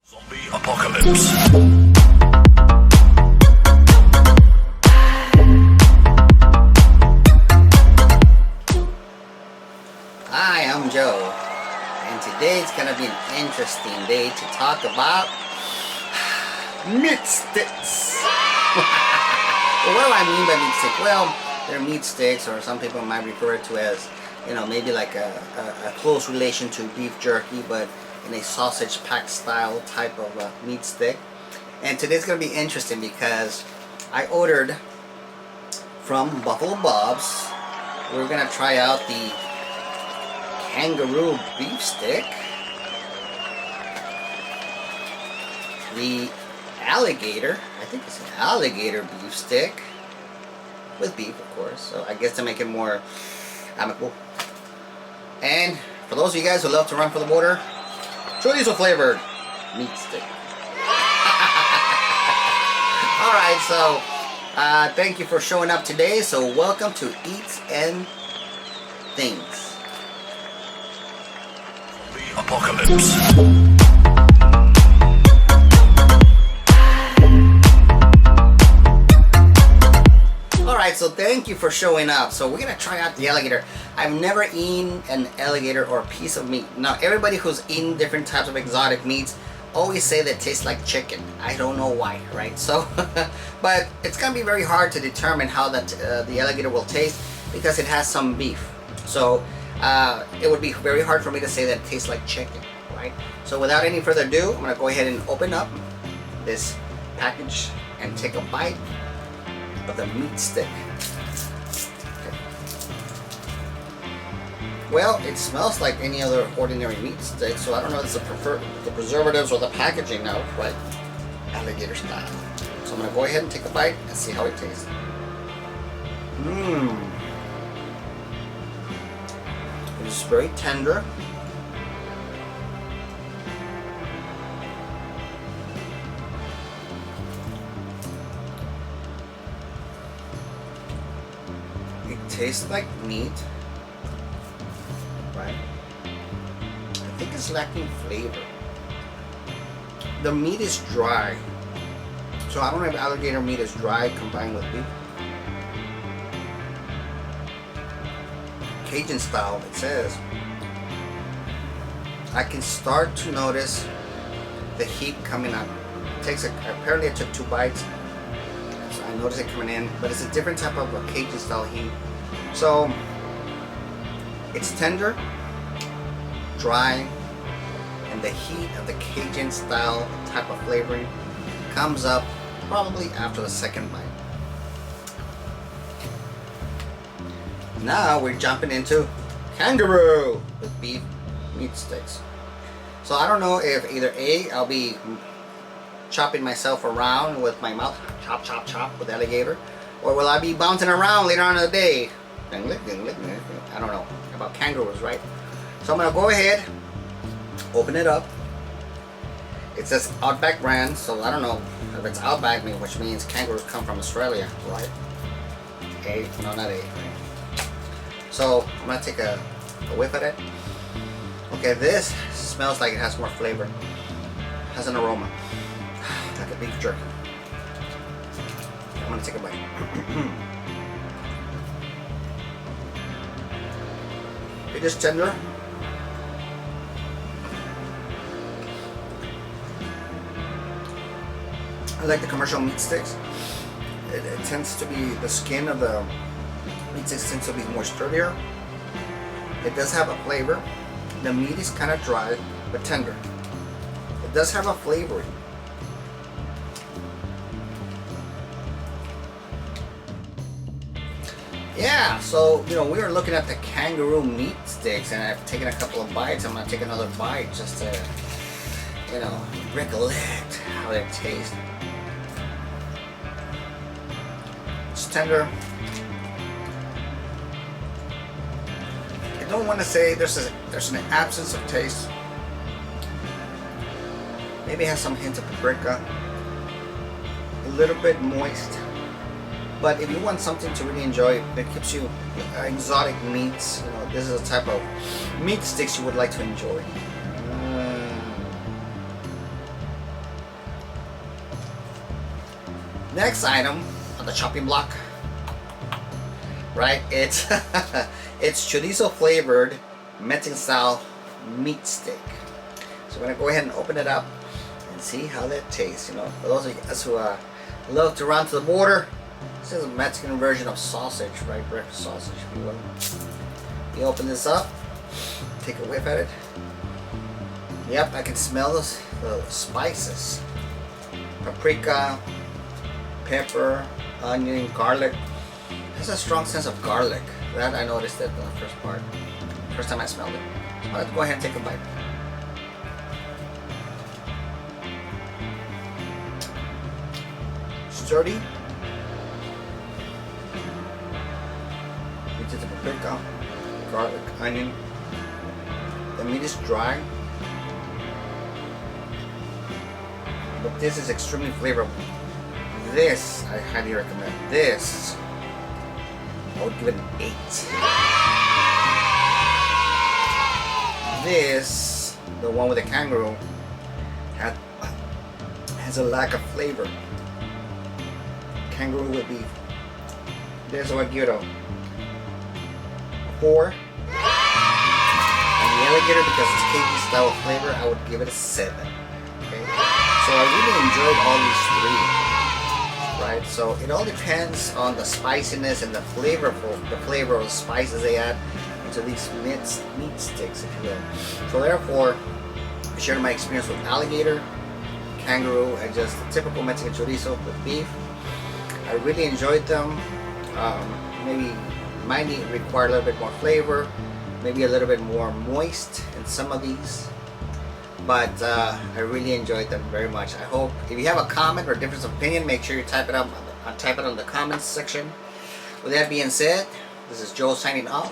Zombie apocalypse. Hi, I'm Joe, and today's gonna be an interesting day to talk about meat sticks. Well, what do I mean by meat stick? Well, they're meat sticks, or some people might refer to as, maybe like a close relation to beef jerky, but in a sausage pack style type of meat stick. And today's gonna be interesting because I ordered from Buffalo Bob's. We're gonna try out the kangaroo beef stick, the alligator, I think it's an alligator beef stick, with beef of course, so I guess to make it more amicable. And for those of you guys who love to run for the border, chorizo flavored meat stick. Alright, so thank you for showing up today. So welcome to Eats and Things. Apocalypse. Alright, so thank you for showing up. So we're gonna try out the alligator. I've never eaten an alligator or a piece of meat. Now everybody who's eaten different types of exotic meats always say that it tastes like chicken. I don't know why, right? So, but it's gonna be very hard to determine how that the alligator will taste because it has some beef. So it would be very hard for me to say that it tastes like chicken, right? So without any further ado, I'm gonna go ahead and open up this package and take a bite of the meat stick. Okay. Well, it smells like any other ordinary meat stick, so I don't know if it's the preservatives or the packaging now, right? Alligator style. So I'm gonna go ahead and take a bite and see how it tastes. It's very tender. It tastes like meat, right? I think it's lacking flavor. The meat is dry, so I don't know if alligator meat is dry combined with beef. Cajun style, it says. I can start to notice the heat coming up. Apparently I took 2 bites, so I noticed it coming in, but it's a different type of a Cajun style heat. So it's tender, dry, and the heat of the Cajun style type of flavoring comes up probably after the second bite. Now we're jumping into kangaroo with beef meat sticks. So I don't know if either A, I'll be chopping myself around with my mouth, chop, chop, chop with alligator, or will I be bouncing around later on in the day? I don't know about kangaroos, right? So I'm gonna go ahead, open it up. It says Outback brand, so I don't know if it's Outback, which means kangaroos come from Australia, right? A, no, not A, right? So I'm gonna take a whiff at it. Okay, this smells like it has more flavor. It has an aroma, like a beef jerky. I'm gonna take a bite. It is tender. I like the commercial meat sticks. It tends to be, the skin of the meat sticks tends to be more sturdier. It does have a flavor. The meat is kind of dry but tender. It does have a flavoring. Yeah, so we were looking at the kangaroo meat sticks, and I've taken a couple of bites. I'm gonna take another bite just to, recollect how they taste. It's tender. I don't want to say there's an absence of taste. Maybe it has some hint of paprika. A little bit moist. But if you want something to really enjoy that keeps you exotic meats, this is a type of meat sticks you would like to enjoy. Next item on the chopping block, right? It's it's chorizo flavored Mexican style meat steak. So we're gonna go ahead and open it up and see how that tastes. You know, for those of us who love to run to the border, this is a Mexican version of sausage, right? Breakfast sausage, if you will. You open this up, take a whiff at it. Yep, I can smell the spices. Paprika, pepper, onion, garlic. There's a strong sense of garlic. That I noticed it in the first time I smelled it. So let's go ahead and take a bite. Sturdy. Which is the paprika, garlic, onion. The meat is dry, but this is extremely flavorful. This I highly recommend. This I would give it an 8. This, the one with the kangaroo, has a lack of flavor. Kangaroo with beef. This I would give it a 4. And the alligator, because it's Cajun style flavor, I would give it a 7. Okay? So I really enjoyed all these 3. Right? So it all depends on the spiciness and the flavor of the spices they add into these meat sticks, if you will. So therefore, I shared my experience with alligator, kangaroo, and just the typical Mexican chorizo with beef. I really enjoyed them. Maybe might require a little bit more flavor, maybe a little bit more moist in some of these, but I really enjoyed them very much. I hope if you have a comment or difference of opinion, make sure you type it on the comments section. With that being said, this is Joe signing off.